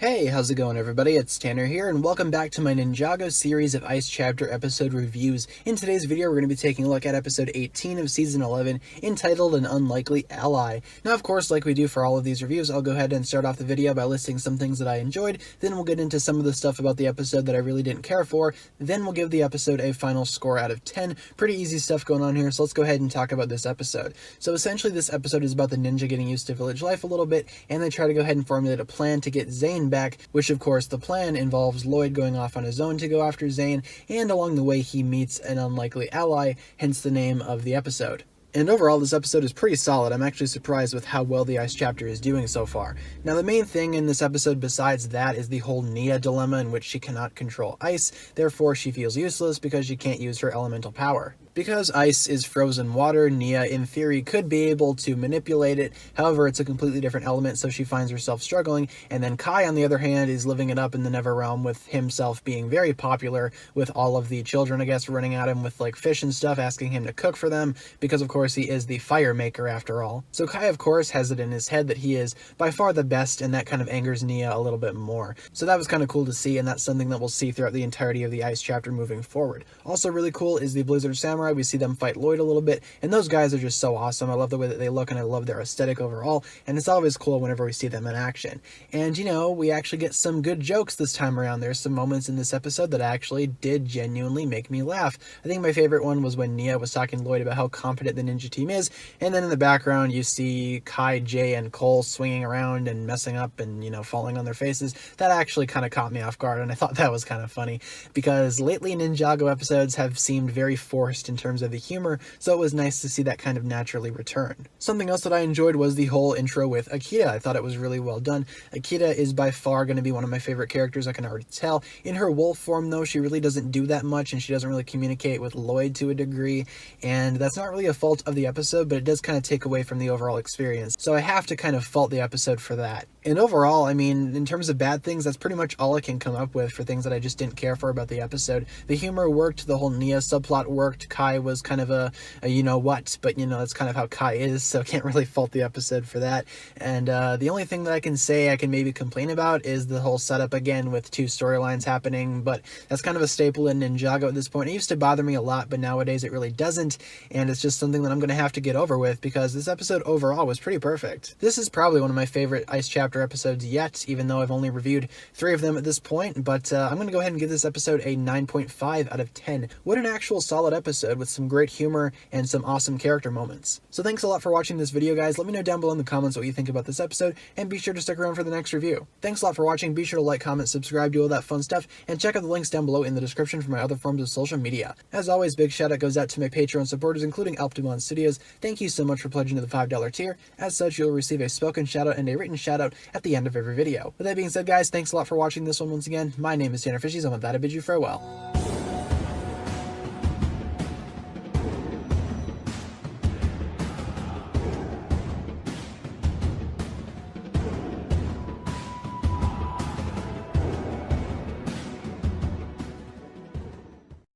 Hey, how's it going everybody? It's Tanner here, and welcome back to my Ninjago series of Ice Chapter episode reviews. In today's video, we're going to be taking a look at episode 18 of season 11, entitled An Unlikely Ally. Now, of course, like we do for all of these reviews, I'll go ahead and start off the video by listing some things that I enjoyed, then we'll get into some of the stuff about the episode that I really didn't care for, then we'll give the episode a final score out of 10. Pretty easy stuff going on here, so let's go ahead and talk about this episode. So essentially, this episode is about the ninja getting used to village life a little bit, and they try to go ahead and formulate a plan to get Zane back, which of course the plan involves Lloyd going off on his own to go after Zane, and along the way he meets an unlikely ally, hence the name of the episode. And overall, this episode is pretty solid. I'm actually surprised with how well the Ice Chapter is doing so far. Now, the main thing in this episode besides that is the whole Nia dilemma, in which she cannot control ice, therefore she feels useless because she can't use her elemental power. Because ice is frozen water, Nia, in theory, could be able to manipulate it. However, it's a completely different element, so she finds herself struggling. And then Kai, on the other hand, is living it up in the Never Realm, with himself being very popular with all of the children, I guess, running at him with like fish and stuff, asking him to cook for them, because of course he is the fire maker after all. So Kai, of course, has it in his head that he is by far the best, and that kind of angers Nia a little bit more. So that was kind of cool to see, and that's something that we'll see throughout the entirety of the Ice Chapter moving forward. Also really cool is the Blizzard Samurai. We see them fight Lloyd a little bit, and those guys are just so awesome. I love the way that they look, and I love their aesthetic overall, and it's always cool whenever we see them in action. And, you know, we actually get some good jokes this time around. There's some moments in this episode that actually did genuinely make me laugh. I think my favorite one was when Nia was talking to Lloyd about how competent the ninja team is, and then in the background you see Kai, Jay, and Cole swinging around and messing up and, you know, falling on their faces. That actually kind of caught me off guard, and I thought that was kind of funny, because lately Ninjago episodes have seemed very forced in terms of the humor, so it was nice to see that kind of naturally return. Something else that I enjoyed was the whole intro with Akita. I thought it was really well done. Akita is by far going to be one of my favorite characters, I can already tell. In her wolf form, though, she really doesn't do that much, and she doesn't really communicate with Lloyd to a degree, and that's not really a fault of the episode, but it does kind of take away from the overall experience, so I have to kind of fault the episode for that. And overall, I mean, in terms of bad things, that's pretty much all I can come up with for things that I just didn't care for about the episode. The humor worked, the whole Nia subplot worked, Kai was kind of a you-know-what, but, you know, that's kind of how Kai is, so can't really fault the episode for that. And the only thing that I can say I can maybe complain about is the whole setup again with two storylines happening, but that's kind of a staple in Ninjago at this point. It used to bother me a lot, but nowadays it really doesn't, and it's just something that I'm going to have to get over with, because this episode overall was pretty perfect. This is probably one of my favorite Ice Chapter episodes yet, even though I've only reviewed 3 of them at this point, but I'm going to go ahead and give this episode a 9.5 out of 10. What an actual solid episode with some great humor and some awesome character moments. So thanks a lot for watching this video, guys. Let me know down below in the comments what you think about this episode, and be sure to stick around for the next review. Thanks a lot for watching. Be sure to like, comment, subscribe, do all that fun stuff, and check out the links down below in the description for my other forms of social media. As always, big shout out goes out to my Patreon supporters, including Alpdemon Studios. Thank you so much for pledging to the $5 tier. As such, you'll receive a spoken shout out and a written shout out at the end of every video. With that being said, guys, thanks a lot for watching this one once again. My name is TannerFishies, and with that, I bid you farewell.